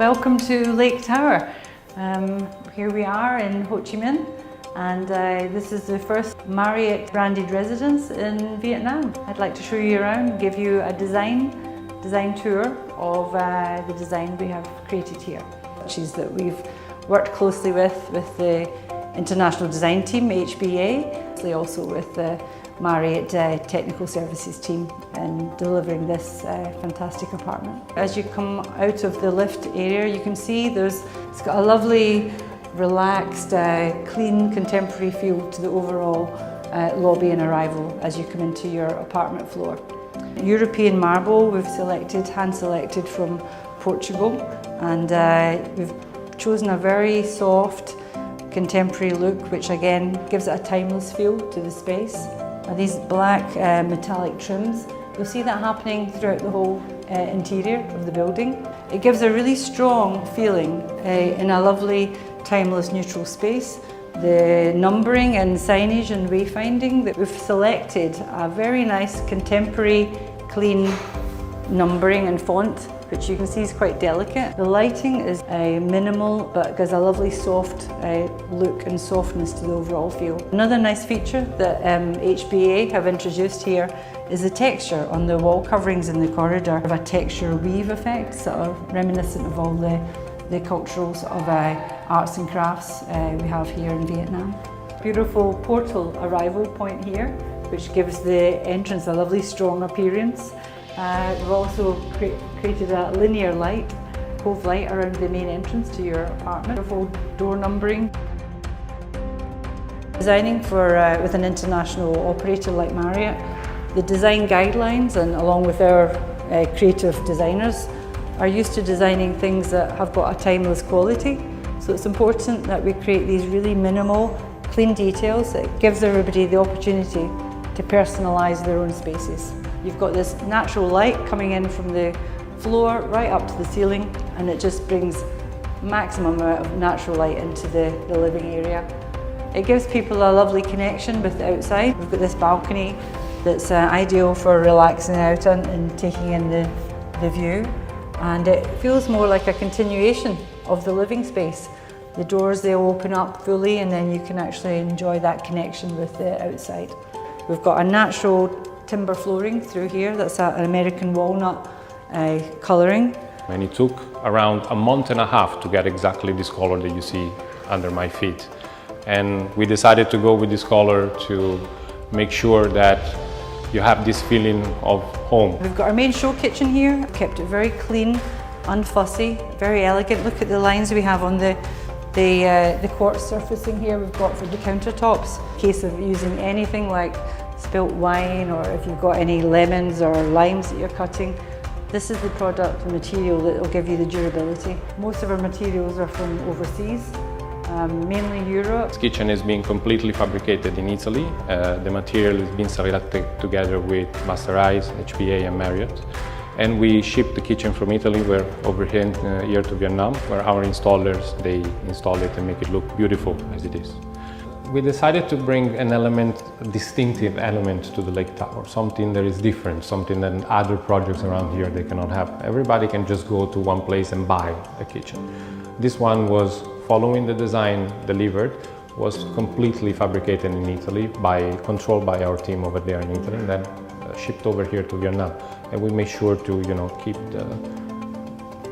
Welcome to Lake Tower. Here we are in Ho Chi Minh, and this is the first Marriott branded residence in Vietnam. I'd like to show you around, give you a design tour of the design we have created here. Which is that we've worked closely with the international design team, HBA, also with the Marriott technical services team in delivering this fantastic apartment. As you come out of the lift area, you can see it's got a lovely, relaxed, clean, contemporary feel to the overall lobby and arrival as you come into your apartment floor. European marble we've hand-selected from Portugal, and we've chosen a very soft, contemporary look, which again gives it a timeless feel to the space. These black metallic trims, you'll see that happening throughout the whole interior of the building. It gives a really strong feeling in a lovely, timeless, neutral space. The numbering and signage and wayfinding that we've selected a very nice, contemporary, clean numbering and font, which you can see is quite delicate. The lighting is minimal, but gives a lovely soft look and softness to the overall feel. Another nice feature that HBA have introduced here is the texture on the wall coverings in the corridor of a texture weave effect, sort of reminiscent of all the cultural sort of arts and crafts we have here in Vietnam. Beautiful portal arrival point here, which gives the entrance a lovely strong appearance. We've also created a linear light, cove light around the main entrance to your apartment. Beautiful door numbering. Designing with an international operator like Marriott, the design guidelines, and along with our creative designers, are used to designing things that have got a timeless quality. So it's important that we create these really minimal, clean details that gives everybody the opportunity to personalise their own spaces. You've got this natural light coming in from the floor right up to the ceiling, and it just brings maximum amount of natural light into the living area. It gives people a lovely connection with the outside. We've got this balcony that's ideal for relaxing out and taking in the view, and it feels more like a continuation of the living space. The doors, they'll open up fully, and then you can actually enjoy that connection with the outside. We've got a natural timber flooring through here. That's an American walnut colouring. And it took around a month and a half to get exactly this colour that you see under my feet. And we decided to go with this colour to make sure that you have this feeling of home. We've got our main show kitchen here. Kept it very clean, unfussy, very elegant. Look at the lines we have on the quartz surfacing here we've got for the countertops. In case of using anything like spilt wine, or if you've got any lemons or limes that you're cutting, this is the product, the material that will give you the durability. Most of our materials are from overseas, mainly Europe. This kitchen is being completely fabricated in Italy. The material is being selected together with Masterized, HBA and Marriott. And we ship the kitchen from Italy. We're over here to Vietnam, where our installers, they install it and make it look beautiful as it is. We decided to bring a distinctive element to the Lake Tower, something that is different, something that other projects around here they cannot have. Everybody can just go to one place and buy a kitchen. This one was following the design delivered, was completely fabricated in Italy, controlled by our team over there in Italy, and then shipped over here to Vietnam. And we made sure to keep the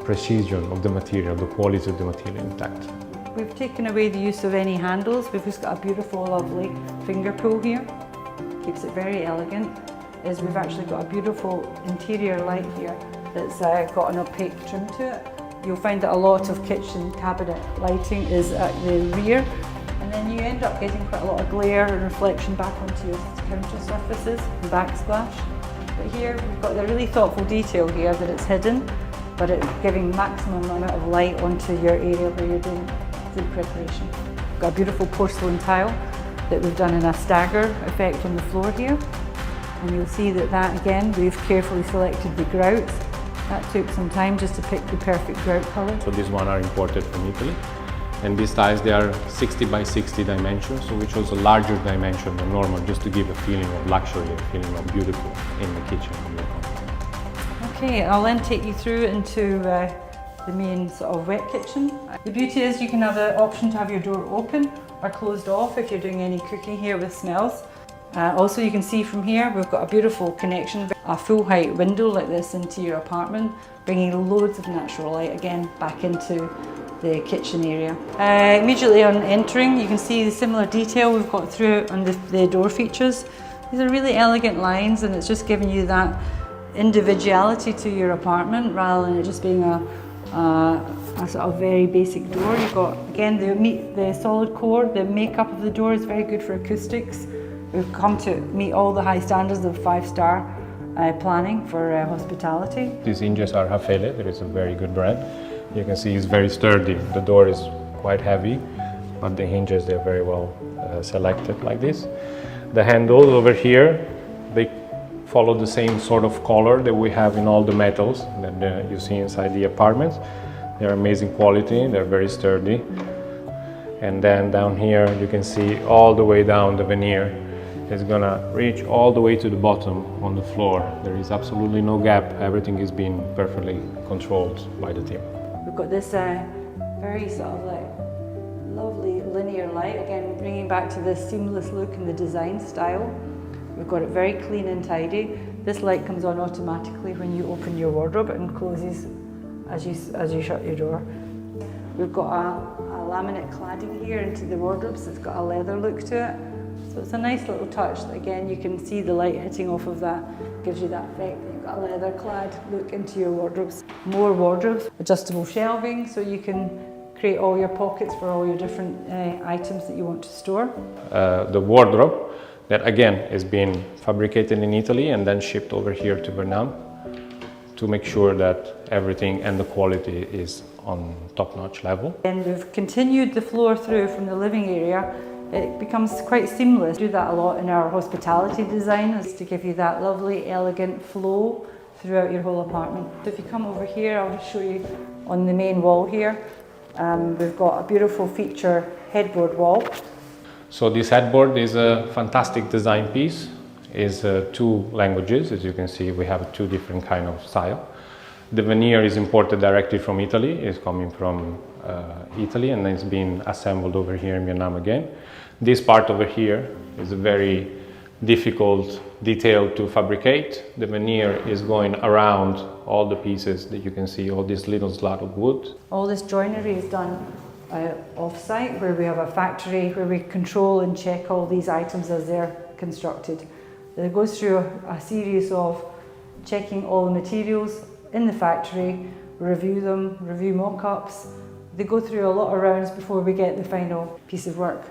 precision of the material, the quality of the material intact. We've taken away the use of any handles. We've just got a beautiful, lovely finger pull here. Keeps it very elegant. We've actually got a beautiful interior light here that's got an opaque trim to it. You'll find that a lot of kitchen cabinet lighting is at the rear, and then you end up getting quite a lot of glare and reflection back onto your counter surfaces and backsplash. But here we've got the really thoughtful detail here that it's hidden, but it's giving maximum amount of light onto your area where you're doing food preparation. We've got a beautiful porcelain tile that we've done in a stagger effect on the floor here. And you'll see that again, we've carefully selected the grouts. That took some time just to pick the perfect grout colour. So these ones are imported from Italy. And these tiles, they are 60 by 60 dimensions, so which was a larger dimension than normal, just to give a feeling of luxury, a feeling of beautiful in the kitchen. Okay, I'll then take you through into the main sort of wet kitchen. The beauty is you can have the option to have your door open or closed off if you're doing any cooking here with smells. Also you can see from here we've got a beautiful connection, a full height window like this into your apartment, bringing loads of natural light again back into the kitchen area. Immediately on entering you can see the similar detail we've got through on the door features. These are really elegant lines and it's just giving you that individuality to your apartment rather than it just being a sort of very basic door. You've got again the solid core, the makeup of the door is very good for acoustics. We've come to meet all the high standards of 5-star planning for hospitality. These hinges are Hafele, that is a very good brand. You can see it's very sturdy. The door is quite heavy, but the hinges they're very well selected like this. The handles over here, they follow the same sort of color that we have in all the metals that you see inside the apartments. They're amazing quality, they're very sturdy. And then down here you can see all the way down the veneer. It's gonna reach all the way to the bottom on the floor. There is absolutely no gap. Everything is being perfectly controlled by the team. We've got this very sort of like lovely linear light, again bringing back to this seamless look and the design style. We've got it very clean and tidy. This light comes on automatically when you open your wardrobe and closes as you shut your door. We've got a laminate cladding here into the wardrobes. It's got a leather look to it. So it's a nice little touch. Again, you can see the light hitting off of that, gives you that effect. You've got a leather clad look into your wardrobes. More wardrobes, adjustable shelving, so you can create all your pockets for all your different items that you want to store. The wardrobe, that again is being fabricated in Italy and then shipped over here to Vietnam to make sure that everything and the quality is on top-notch level. And we've continued the floor through from the living area. It becomes quite seamless. We do that a lot in our hospitality design, is to give you that lovely, elegant flow throughout your whole apartment. So if you come over here, I'll show you on the main wall here. We've got a beautiful feature headboard wall. So this headboard is a fantastic design piece. It's 2 languages, as you can see. We have 2 different kind of style. The veneer is imported directly from Italy. It's coming from Italy and then it's being assembled over here in Vietnam again. This part over here is a very difficult detail to fabricate. The veneer is going around all the pieces that you can see, all this little slat of wood. All this joinery is done off-site, where we have a factory where we control and check all these items as they're constructed. It goes through a series of checking all the materials in the factory, review them, review mock-ups. They go through a lot of rounds before we get the final piece of work.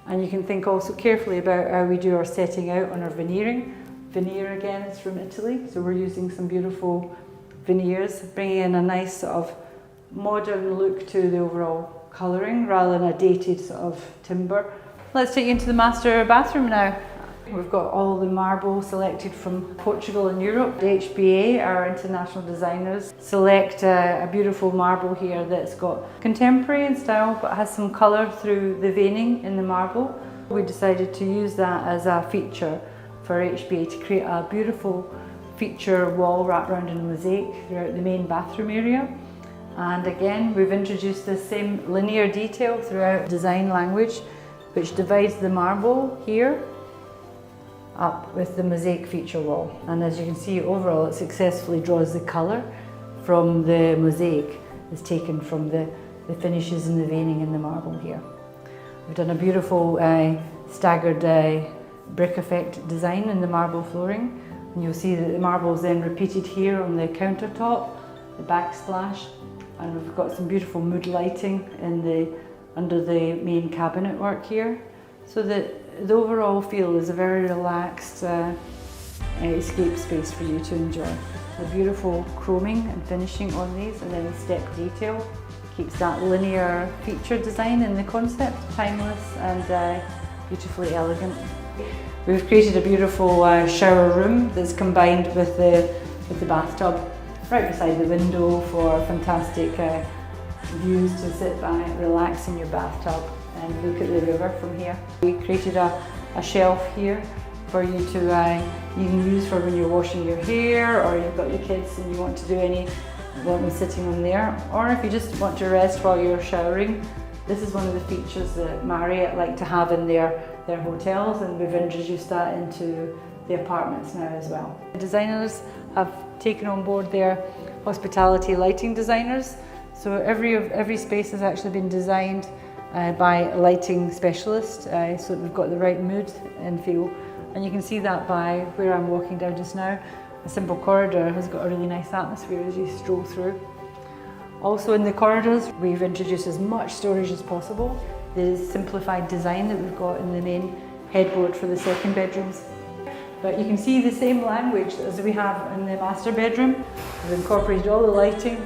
And you can think also carefully about how we do our setting out on our veneering. Veneer again is from Italy, so we're using some beautiful veneers, bringing in a nice sort of modern look to the overall colouring rather than a dated sort of timber. Let's take you into the master bathroom now. We've got all the marble selected from Portugal and Europe. The HBA, our international designers, select a beautiful marble here that's got contemporary in style but has some colour through the veining in the marble. We decided to use that as a feature for HBA to create a beautiful feature wall wrapped around in a mosaic throughout the main bathroom area. And again, we've introduced the same linear detail throughout design language, which divides the marble here up with the mosaic feature wall. And as you can see, overall it successfully draws the colour from the mosaic. It's taken from the finishes and the veining in the marble here. We've done a beautiful staggered brick effect design in the marble flooring. And you'll see that the marble is then repeated here on the countertop, the backsplash, and we've got some beautiful mood lighting under the main cabinet work here. So that the overall feel is a very relaxed escape space for you to enjoy. The beautiful chroming and finishing on these, and then the step detail keeps that linear feature design in the concept, timeless and beautifully elegant. We've created a beautiful shower room that's combined with the bathtub right beside the window for fantastic views to sit back, relax in your bathtub and look at the river from here. We created a shelf here for you to you can use for when you're washing your hair, or you've got your kids and you want to do any you won't be sitting on there. Or if you just want to rest while you're showering, this is one of the features that Marriott like to have in their hotels, and we've introduced that into the apartments now as well. The designers have taken on board their hospitality lighting designers. So every space has actually been designed by a lighting specialist, so that we've got the right mood and feel. And you can see that by where I'm walking down just now. A simple corridor has got a really nice atmosphere as you stroll through. Also in the corridors, we've introduced as much storage as possible. The simplified design that we've got in the main headboard for the second bedrooms. But you can see the same language as we have in the master bedroom. We've incorporated all the lighting,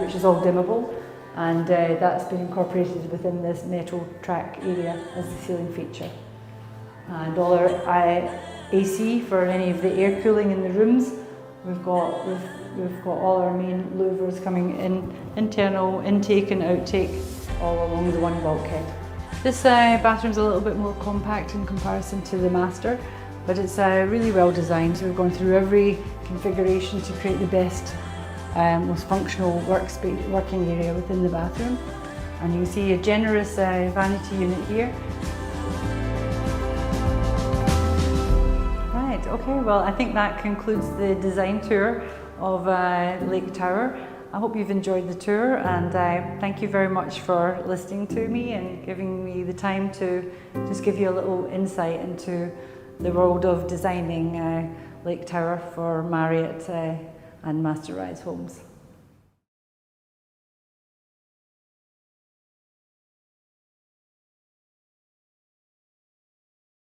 which is all dimmable, and that's been incorporated within this metal track area as the ceiling feature. And all our AC for any of the air cooling in the rooms. We've got all our main louvers coming in, internal intake and outtake, all along the one bulkhead. This bathroom's a little bit more compact in comparison to the master, but it's really well designed. So we've gone through every configuration to create the best, most functional working area within the bathroom. And you can see a generous vanity unit here. Right, okay, well I think that concludes the design tour of Lake Tower. I hope you've enjoyed the tour, and thank you very much for listening to me and giving me the time to just give you a little insight into the world of designing Lake Tower for Marriott and Master Rise homes.